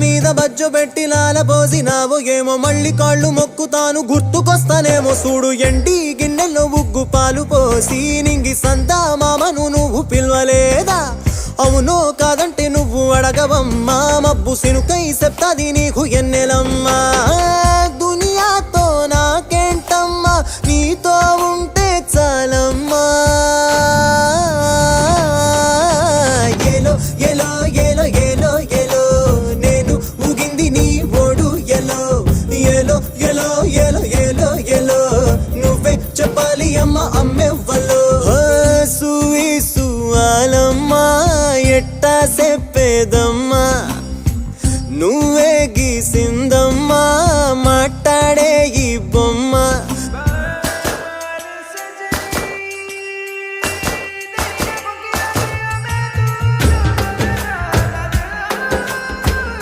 మీద బజ్జు పెట్టి లాల పోసినావు ఏమో మళ్ళీ కాళ్ళు మొక్కుతాను గుర్తుకొస్తానేమో చూడు ఎండి గిన్నెలో ఉగ్గు పాలు పోసి నింగి సంతా మామను నువ్వు పిలవలేదా అవునో కాదంటే నువ్వు అడగవమ్మా మబ్బు సినుకై చెప్తాది నీకు ఎన్నెలమ్మా దునియాతో నాకేంటమ్మా నీతో ఉంటే చాలమ్మా ఏలో ఏలో ఏలో ఏలో ఏలో నేను ఊగింది నీ ఓడు ఎలో ఏలో ఏలో ఏలో ఏలో ఏలో నువ్వే చెప్పాలి అమ్మ అమ్మెవ్వలో సువి సువాలమ్మా ఎట్టా చెప్పేదమ్మా నువ్వే గీసిందమ్మా